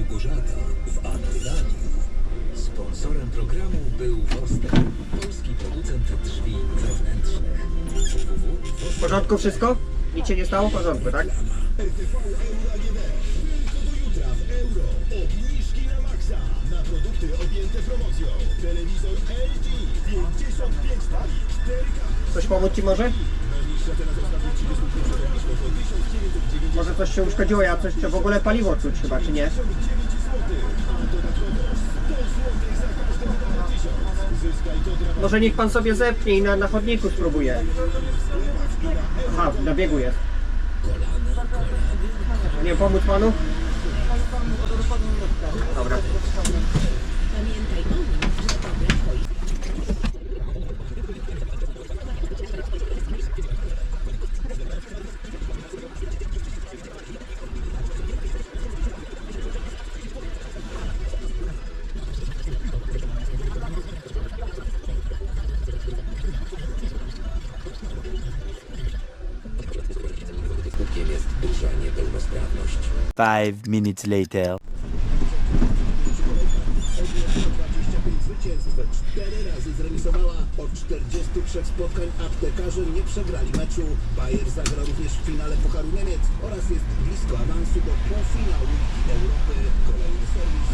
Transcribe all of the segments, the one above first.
Małgorzata w Adyraniu. Sponsorem programu był Vostek, polski producent drzwi wewnętrznych. W porządku wszystko? Nic się nie stało? W porządku, tak? RTV Euro AGD. Tylko do jutra w euro. Obniżki na maksa. Na produkty objęte promocją. Telewizor LG 55 cali 4K. Coś pomóc Ci może? Najniższa teraz ostatnich 30 dni przed obniżką to 1990 Może coś się uszkodziło, ja coś, czy w ogóle paliwo czuć chyba, czy nie? zł. A dodatkowo 100 zł za każde wydane 1000. Zyskaj kod rabatu. Może niech Pan sobie zepnie i na chodniku spróbuje. Aha, na biegu jest. Nie pomóc Panu? Dobra. Pamiętaj o nim, że dobre twoje. Skutkiem jest duża niepełnosprawność. 5 minutes later. 25 zwycięstw, 4 razy zremisowała. Od 43 spotkań aptekarze nie przegrali meczu. Bayer zagra również w finale Pucharu Niemiec oraz jest blisko awansu do półfinału Ligi Europy. Kolejny serwis.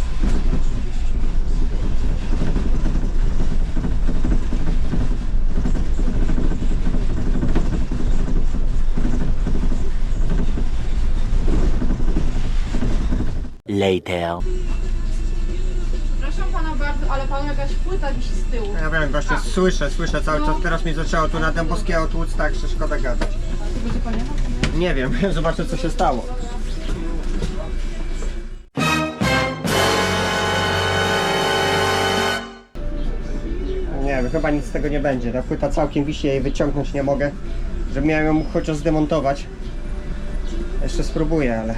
Later. Przepraszam pana bardzo, ale panu jakaś płyta wisi z tyłu. Ja wiem, właśnie słyszę cały czas, teraz mi zaczęło tu na Dębowskiego tłuc, tak, że szkoda gadać. To będzie pan jechał? Nie wiem, zobaczę co się stało. Nie wiem, chyba nic z tego nie będzie. Ta płyta całkiem wisi, ja jej wyciągnąć nie mogę. Że miałem ją chociaż zdemontować. Jeszcze spróbuję, ale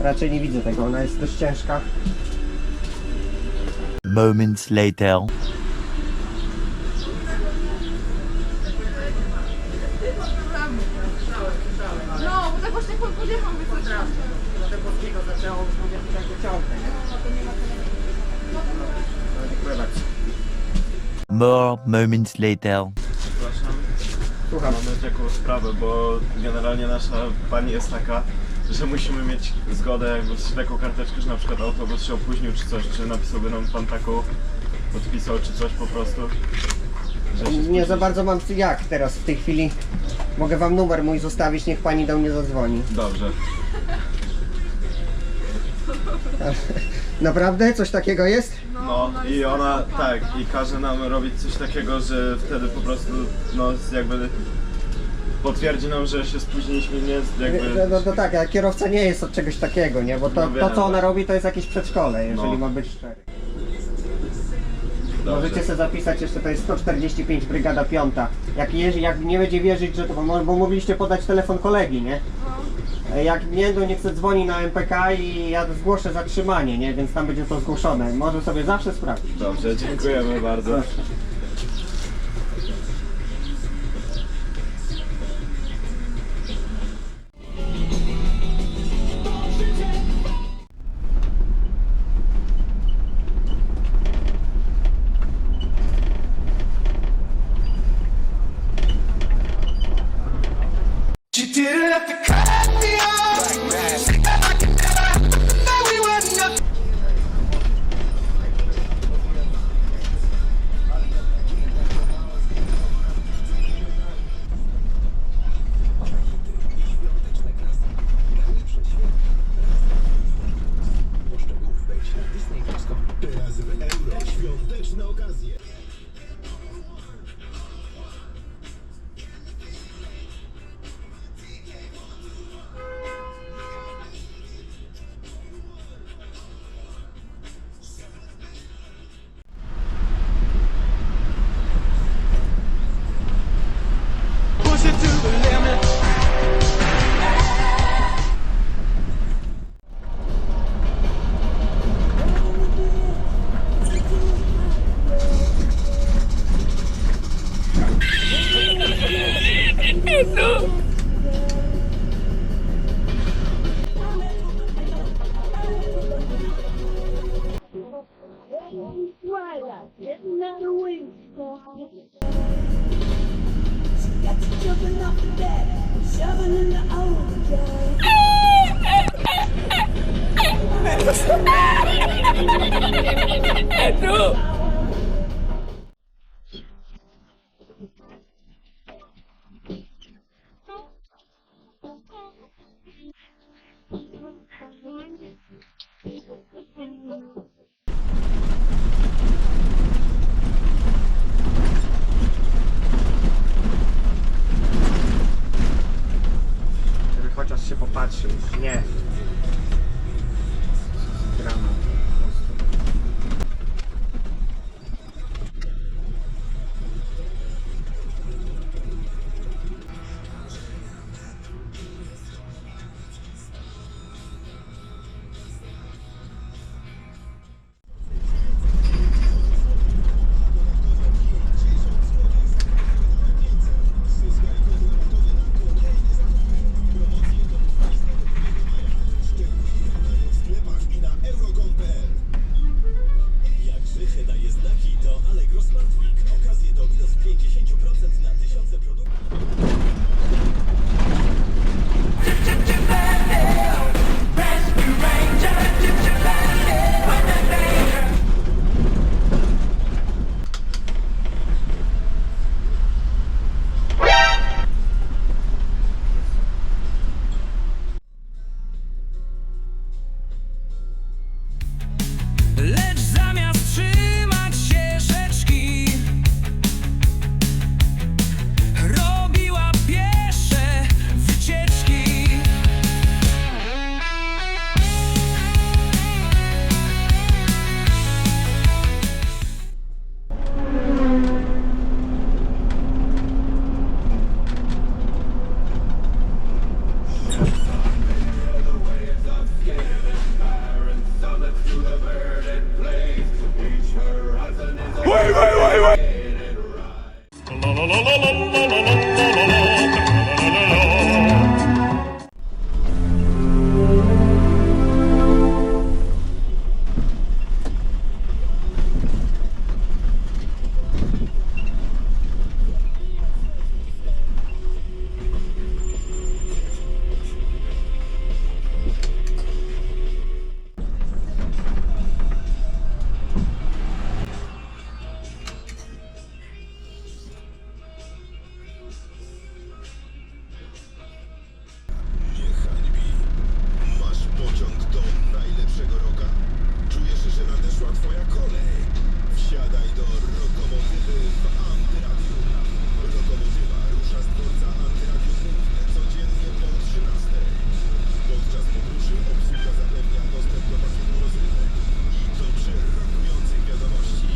raczej nie widzę tego, ona jest dość ciężka. Moments later. No, bo tak właśnie pan podjechał, więc to teraz. Do Dębowskiego zaczęło, już mówię, że tak wyciągnę, nie? No, dziękuję bardzo. More moments later. Przepraszam, Słucham. mamy taką sprawę, bo generalnie nasza pani jest taka, że musimy mieć zgodę jakby z taką karteczkę, że na przykład autobus się opóźnił czy coś, czy napisałby nam pan taką, podpisał czy coś po prostu. Że się Nie spóźnić. za bardzo mam jak teraz w tej chwili. Mogę wam numer mój zostawić, niech pani do mnie zadzwoni. Dobrze. Naprawdę? Coś takiego jest? No i ona tak, i każe nam robić coś takiego, że wtedy po prostu no jakby potwierdzi nam, że się spóźniliśmy, nie jakby... No tak, a kierowca nie jest od czegoś takiego, nie? Bo to, No wiem, to co ona tak. robi, to jest jakieś przedszkole, jeżeli No. mam być szczery. Dobrze. Możecie sobie zapisać jeszcze, to jest 145 Brygada 5. Jak nie będzie wierzyć, że to, bo mówiliście podać telefon kolegi, nie? Jak nie, to niech se dzwoni na MPK i ja zgłoszę zatrzymanie, nie? Więc tam będzie to zgłoszone. Może sobie zawsze sprawdzić. Dobrze, dziękujemy bardzo. Szczegółów wejdź na Disney.com. Teraz w euro. Świąteczne okazje. Żeby chociaż się popatrzył. Nie. Drama. Jak życie daje znaki, to Allegro Smart Week. Okazje do minus 50% na tysiące produktów. Lecz zamiast trzymać się rzeczki, robiła piesze wycieczki. Nie hańbi. Masz pociąg do najlepszego roka? Czujesz, że nadeszła twoja kolej? Wsiadaj do Rokomotywy w Antyradiu. Rokomotywa rusza z dworca Antyradiu Główne codziennie po 13. Podczas podróży obsługa zapewnia dostęp do pakietu rozrywek i dobrze rokujących wiadomości.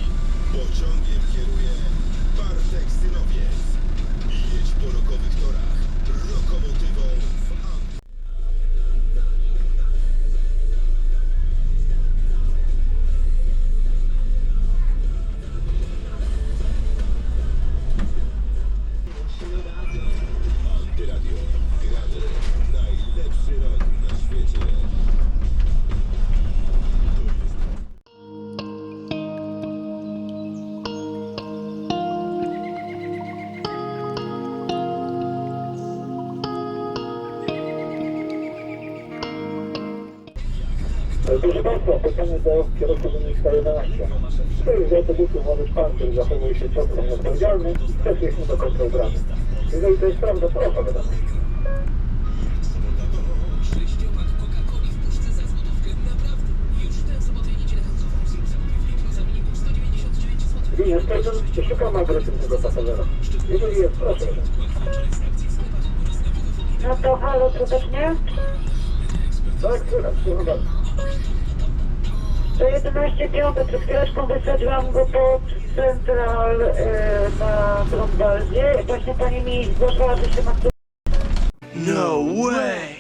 Pociągiem kieruje Bartek Synowiec. Jedź po rokowych torach Rokomotywą w Antyradiu. Antyradio. Gramy najlepszy rok na świecie. Proszę Państwa, pytanie do kierowcy Dominika 11. Który z autobusów Ładusz Pan, który zachowuje się ciągle nieodpowiedzialny, też jest nie do końca ubrany. Jeżeli to jest prawda, proszę wiadomo. Linia Station, szukamy agresywnego pasażera. Jeżeli jest, proszę. No to halo, serdecznie. Tak, słucham bardzo. To 11 piąte, przed chwileczką wysadziłam go pod central na Grunwaldzie. Właśnie pani mi zgłaszała, że się ma tu. No way!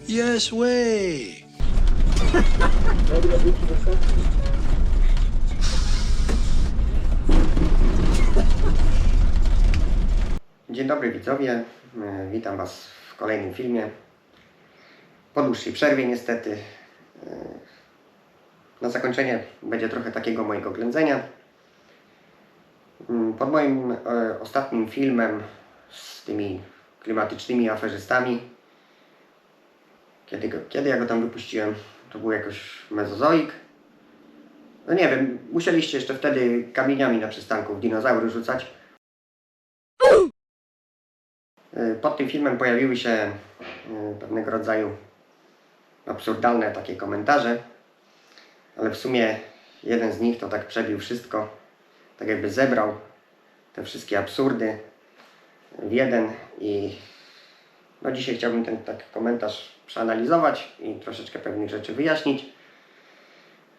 Yes way! Dobra, wróćcie do stacji. Dzień dobry widzowie, witam Was w kolejnym filmie. Po dłuższej przerwie niestety. Na zakończenie będzie trochę takiego mojego ględzenia. Pod moim ostatnim filmem z tymi klimatycznymi aferzystami, kiedy ja go tam wypuściłem, to był jakoś mezozoik. No nie wiem, musieliście jeszcze wtedy kamieniami na przystanku w dinozaury rzucać. Pod tym filmem pojawiły się pewnego rodzaju absurdalne takie komentarze, ale w sumie jeden z nich to tak przebił wszystko, tak jakby zebrał te wszystkie absurdy w jeden i no dzisiaj chciałbym ten taki komentarz przeanalizować i troszeczkę pewnych rzeczy wyjaśnić.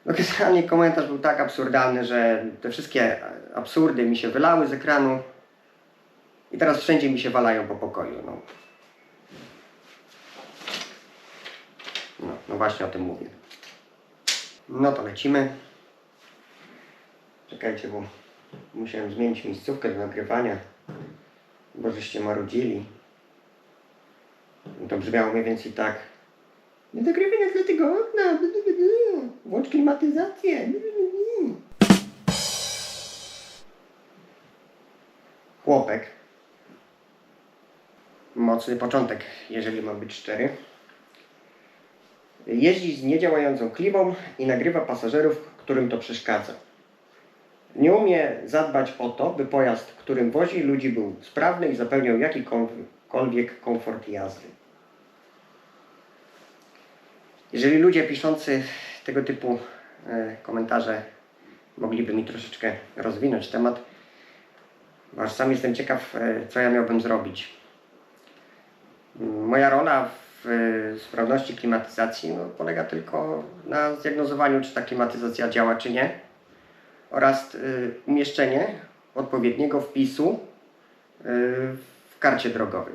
No generalnie komentarz był tak absurdalny, że te wszystkie absurdy mi się wylały z ekranu i teraz wszędzie mi się walają po pokoju. No właśnie o tym mówię. No to lecimy. Czekajcie, bo musiałem zmienić miejscówkę do nagrywania, bo żeście marudzili. To brzmiało mniej więcej tak. Nie nagrywaj na tle tego okna. Włącz klimatyzację. Chłopek. Mocny początek, jeżeli mam być szczery. Jeździ z niedziałającą klimą i nagrywa pasażerów, którym to przeszkadza. Nie umie zadbać o to, by pojazd, którym wozi ludzi, był sprawny i zapewniał jakikolwiek komfort jazdy. Jeżeli ludzie piszący tego typu komentarze mogliby mi troszeczkę rozwinąć temat, bo aż sam jestem ciekaw, co ja miałbym zrobić. Moja rola w sprawności klimatyzacji polega tylko na zdiagnozowaniu, czy ta klimatyzacja działa, czy nie, oraz umieszczenie odpowiedniego wpisu w karcie drogowej.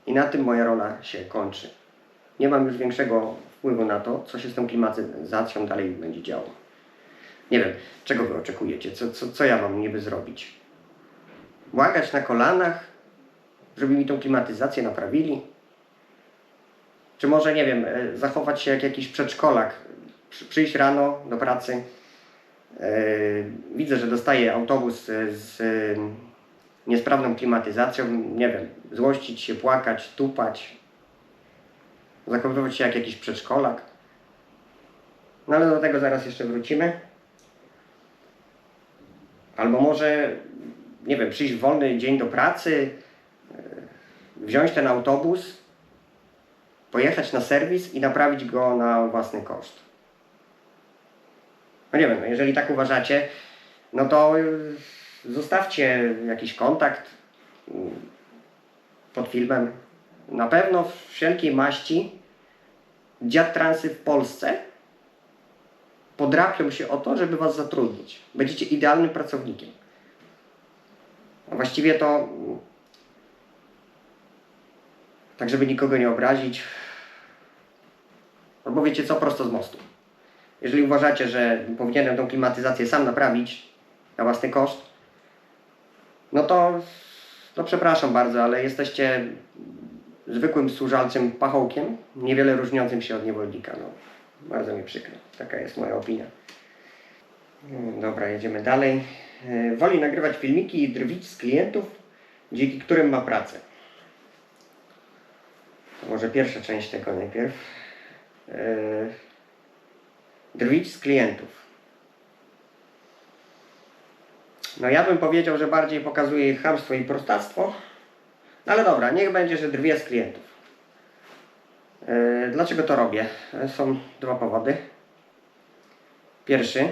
I na tym moja rola się kończy. Nie mam już większego wpływu na to, co się z tą klimatyzacją dalej będzie działo. Nie wiem, czego wy oczekujecie, co ja mam niby zrobić? Błagać na kolanach, żeby mi tą klimatyzację naprawili? Czy może, nie wiem, zachować się jak jakiś przedszkolak, przyjść rano do pracy, widzę, że dostaję autobus z niesprawną klimatyzacją, nie wiem, złościć się, płakać, tupać, zachowywać się jak jakiś przedszkolak. No ale do tego zaraz jeszcze wrócimy. Albo może, nie wiem, przyjść w wolny dzień do pracy, wziąć ten autobus, pojechać na serwis i naprawić go na własny koszt. No nie wiem, jeżeli tak uważacie, no to zostawcie jakiś kontakt pod filmem. Na pewno wszelkiej maści dziad transy w Polsce podrapią się o to, żeby was zatrudnić. Będziecie idealnym pracownikiem. A właściwie to, tak żeby nikogo nie obrazić, albo wiecie co, prosto z mostu. Jeżeli uważacie, że powinienem tą klimatyzację sam naprawić na własny koszt, no to przepraszam bardzo, ale jesteście zwykłym służalcym pachołkiem, niewiele różniącym się od niewolnika. No, bardzo mi przykro. Taka jest moja opinia. Dobra, jedziemy dalej. Woli nagrywać filmiki i drwić z klientów, dzięki którym ma pracę. To może pierwsza część tego najpierw. Drwić z klientów. No ja bym powiedział, że bardziej pokazuje ich chamstwo i prostactwo. No ale dobra, niech będzie, że drwię z klientów. Dlaczego to robię? Są dwa powody. Pierwszy.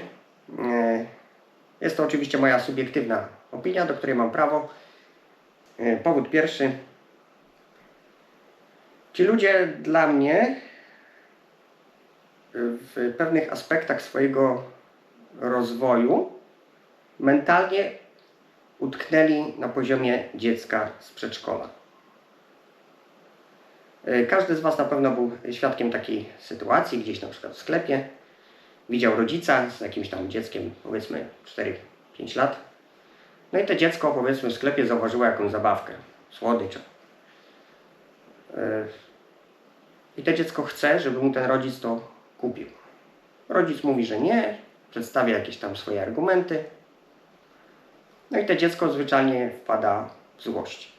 Jest to oczywiście moja subiektywna opinia, do której mam prawo. Powód pierwszy. Ci ludzie dla mnie w pewnych aspektach swojego rozwoju mentalnie utknęli na poziomie dziecka z przedszkola. Każdy z was na pewno był świadkiem takiej sytuacji, gdzieś na przykład w sklepie. Widział rodzica z jakimś tam dzieckiem, powiedzmy 4-5 lat. No i to dziecko, powiedzmy, w sklepie zauważyło jakąś zabawkę, słodycz. I to dziecko chce, żeby mu ten rodzic to kupił. Rodzic mówi, że nie, przedstawia jakieś tam swoje argumenty. No i to dziecko zwyczajnie wpada w złość.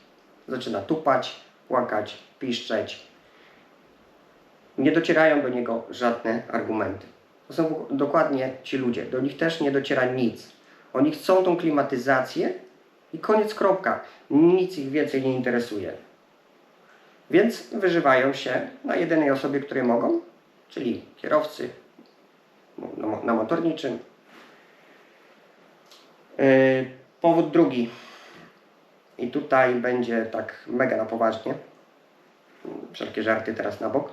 Zaczyna tupać, płakać, piszczeć. Nie docierają do niego żadne argumenty. To są dokładnie ci ludzie. Do nich też nie dociera nic. Oni chcą tą klimatyzację i koniec, kropka. Nic ich więcej nie interesuje. Więc wyżywają się na jedynej osobie, której mogą, czyli kierowcy na motorniczym. Powód drugi. I tutaj będzie tak mega na poważnie. Wszelkie żarty teraz na bok.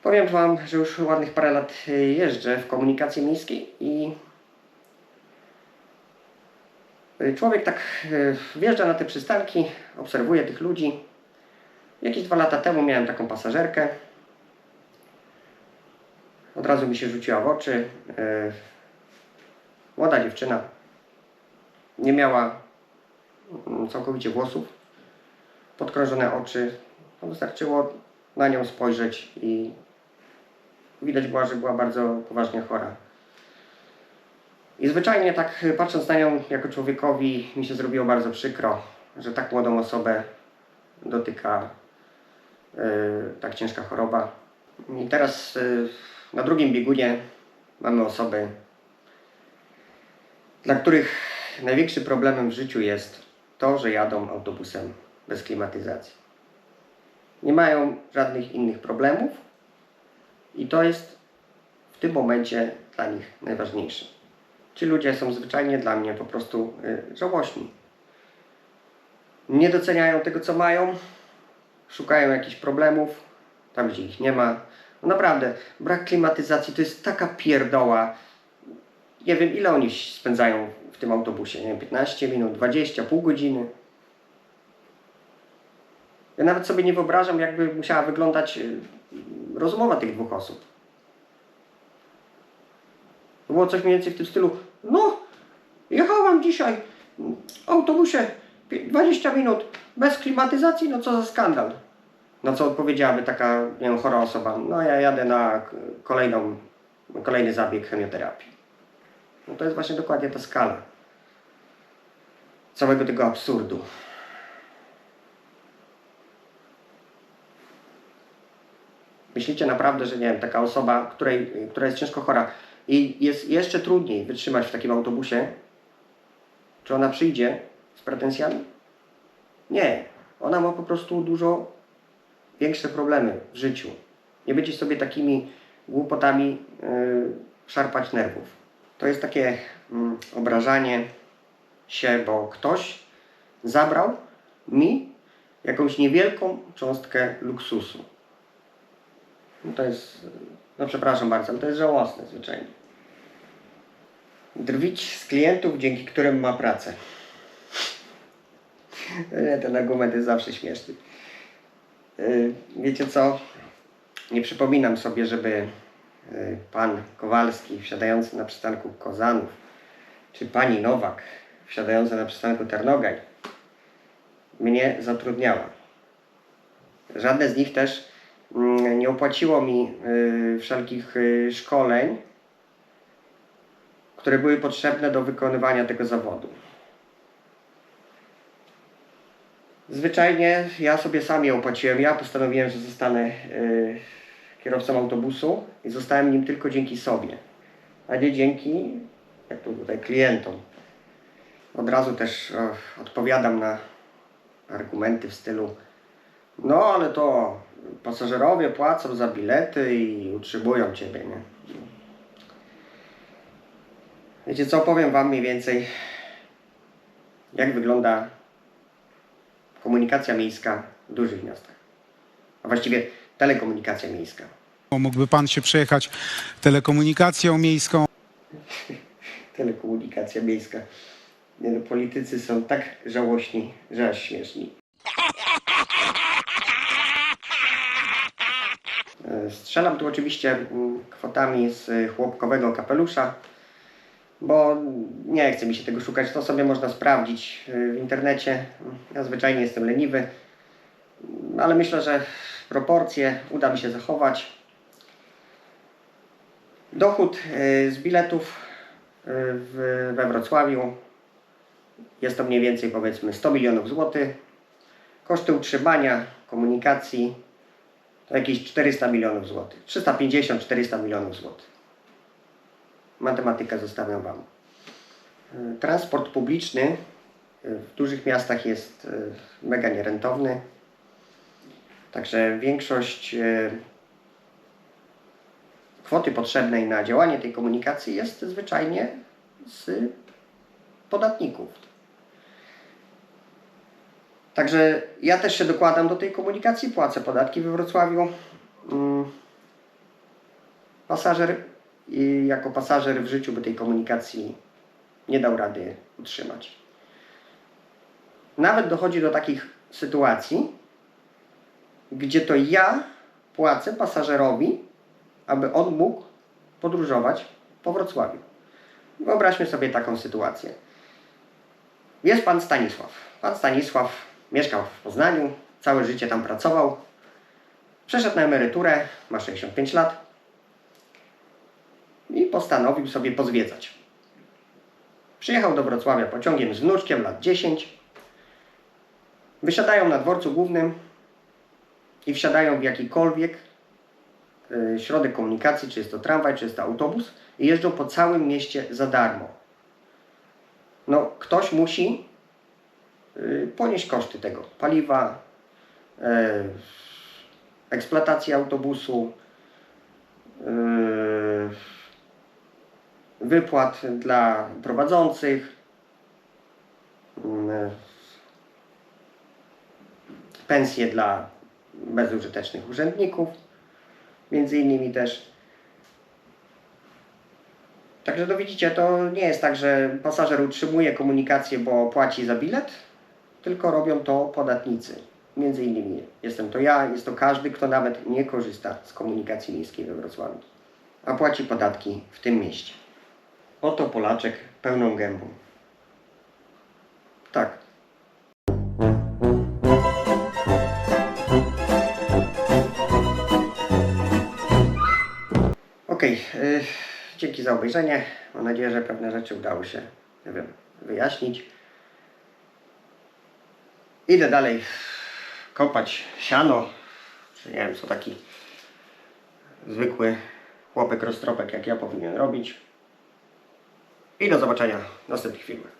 Powiem Wam, że już ładnych parę lat jeżdżę w komunikacji miejskiej i człowiek tak wjeżdża na te przystanki, obserwuje tych ludzi. Jakieś 2 lata temu miałem taką pasażerkę. Od razu mi się rzuciła w oczy. Młoda dziewczyna. Nie miała całkowicie włosów. Podkrążone oczy. No, wystarczyło na nią spojrzeć i widać było, że była bardzo poważnie chora. I zwyczajnie tak patrząc na nią jako człowiekowi mi się zrobiło bardzo przykro, że tak młodą osobę dotyka tak ciężka choroba. I teraz na drugim biegunie mamy osoby, dla których największym problemem w życiu jest to, że jadą autobusem bez klimatyzacji. Nie mają żadnych innych problemów i to jest w tym momencie dla nich najważniejsze. Ci ludzie są zwyczajnie dla mnie po prostu żałośni. Nie doceniają tego, co mają, szukają jakichś problemów tam, gdzie ich nie ma. No naprawdę, brak klimatyzacji to jest taka pierdoła. Nie wiem, ile oni spędzają w tym autobusie. Nie wiem, 15 minut, 20, pół godziny. Ja nawet sobie nie wyobrażam, jakby musiała wyglądać rozmowa tych dwóch osób. To było coś mniej więcej w tym stylu: no, jechałam dzisiaj w autobusie 20 minut bez klimatyzacji, no co za skandal. Na co odpowiedziałaby taka, nie wiem, chora osoba: no ja jadę na kolejny zabieg chemioterapii. No to jest właśnie dokładnie ta skala całego tego absurdu. Myślicie naprawdę, że nie wiem, taka osoba, która jest ciężko chora i jest jeszcze trudniej wytrzymać w takim autobusie, czy ona przyjdzie z pretensjami? Nie. Ona ma po prostu dużo większe problemy w życiu. Nie będzie sobie takimi głupotami szarpać nerwów. To jest takie obrażanie się, bo ktoś zabrał mi jakąś niewielką cząstkę luksusu. No to jest, no przepraszam bardzo, ale to jest żałosne zwyczajnie. Drwić z klientów, dzięki którym ma pracę. Ten argument jest zawsze śmieszny. Wiecie co? Nie przypominam sobie, żeby pan Kowalski wsiadający na przystanku Kozanów, czy pani Nowak wsiadająca na przystanku Tarnogaj mnie zatrudniała. Żadne z nich też nie opłaciło mi wszelkich szkoleń, które były potrzebne do wykonywania tego zawodu. Zwyczajnie ja sobie sam je opłaciłem. Ja postanowiłem, że zostanę kierowcą autobusu i zostałem nim tylko dzięki sobie, a nie dzięki, jak to tutaj, klientom. Od razu też odpowiadam na argumenty w stylu: no ale to pasażerowie płacą za bilety i utrzymują Ciebie, nie? Wiecie co, powiem Wam mniej więcej, jak wygląda komunikacja miejska w dużych miastach. A właściwie telekomunikacja miejska. Mógłby Pan się przejechać telekomunikacją miejską? Telekomunikacja miejska. Nie, no, politycy są tak żałośni, że aż śmieszni. Strzelam tu oczywiście kwotami z chłopkowego kapelusza, bo nie chce mi się tego szukać. To sobie można sprawdzić w internecie. Ja zwyczajnie jestem leniwy, ale myślę, że proporcje uda mi się zachować. Dochód z biletów we Wrocławiu Jest to mniej więcej powiedzmy 100 milionów złotych. Koszty utrzymania, komunikacji to jakieś 400 milionów złotych. 350-400 milionów złotych. Matematykę zostawiam Wam. Transport publiczny w dużych miastach jest mega nierentowny. Także większość kwoty potrzebnej na działanie tej komunikacji jest zwyczajnie z podatników. Także ja też się dokładam do tej komunikacji, płacę podatki we Wrocławiu. Pasażer i jako pasażer w życiu by tej komunikacji nie dał rady utrzymać. Nawet dochodzi do takich sytuacji, gdzie to ja płacę pasażerowi, aby on mógł podróżować po Wrocławiu. Wyobraźmy sobie taką sytuację. Jest pan Stanisław. Pan Stanisław mieszkał w Poznaniu, całe życie tam pracował. Przeszedł na emeryturę, ma 65 lat i postanowił sobie pozwiedzać. Przyjechał do Wrocławia pociągiem z wnuczkiem, lat 10. Wysiadają na dworcu głównym i wsiadają w jakikolwiek środek komunikacji, czy jest to tramwaj, czy jest to autobus, i jeżdżą po całym mieście za darmo. No, ktoś musi ponieść koszty tego. Paliwa, eksploatacji autobusu, wypłat dla prowadzących, pensje dla bezużytecznych urzędników, między innymi też. Także to widzicie, to nie jest tak, że pasażer utrzymuje komunikację, bo płaci za bilet, tylko robią to podatnicy. Między innymi jestem to ja, jest to każdy, kto nawet nie korzysta z komunikacji miejskiej we Wrocławiu, a płaci podatki w tym mieście. Oto Polaczek pełną gębą. Tak. Okej, dzięki za obejrzenie. Mam nadzieję, że pewne rzeczy udało się, nie wiem, wyjaśnić. Idę dalej kopać siano. Nie wiem, co taki zwykły chłopek roztropek jak ja powinien robić. I do zobaczenia w następnych filmach.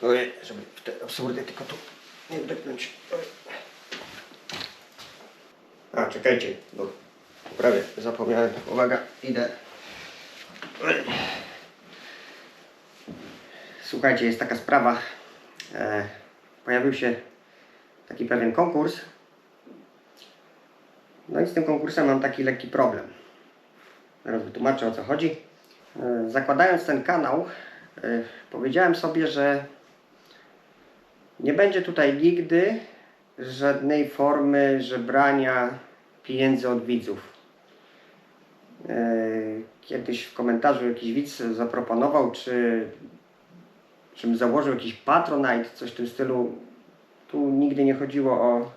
Ojej, żeby w te absurdy tylko tu nie wdepnąć. A, czekajcie, bo prawie zapomniałem. Uwaga, idę. Słuchajcie, jest taka sprawa. Pojawił się taki pewien konkurs. No i z tym konkursem mam taki lekki problem. Zaraz wytłumaczę, o co chodzi. Zakładając ten kanał, powiedziałem sobie, że nie będzie tutaj nigdy żadnej formy żebrania pieniędzy od widzów. Kiedyś w komentarzu jakiś widz zaproponował, żebym założył jakiś Patronite, coś w tym stylu. Tu nigdy nie chodziło o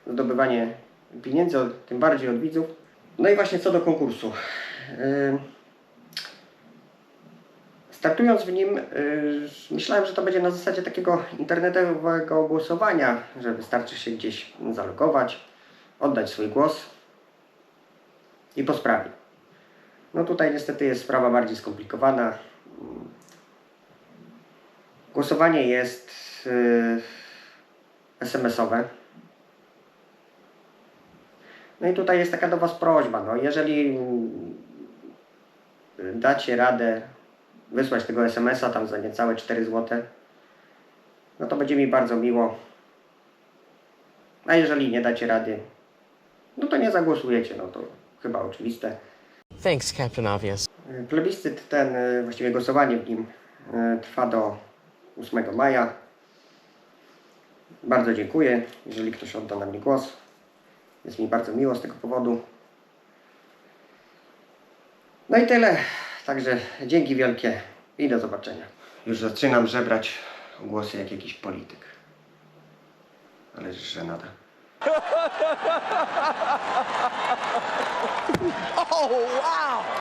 zdobywanie pieniędzy, tym bardziej od widzów. No i właśnie co do konkursu. Startując w nim, myślałem, że to będzie na zasadzie takiego internetowego głosowania, że wystarczy się gdzieś zalogować, oddać swój głos i po sprawie. No tutaj niestety jest sprawa bardziej skomplikowana. Głosowanie jest SMS-owe. No i tutaj jest taka do Was prośba, no jeżeli dacie radę wysłać tego SMS-a tam za niecałe 4 zł, no to będzie mi bardzo miło. A jeżeli nie dacie rady, no to nie zagłosujecie, no to chyba oczywiste. Thanks, Captain Obvious. Plebiscyt ten, właściwie głosowanie w nim trwa do 8 maja. Bardzo dziękuję, jeżeli ktoś odda na mnie głos. Jest mi bardzo miło z tego powodu. No i tyle. Także dzięki wielkie i do zobaczenia. Już zaczynam żebrać o głosy jak jakiś polityk. Ale żenada. Oh, wow!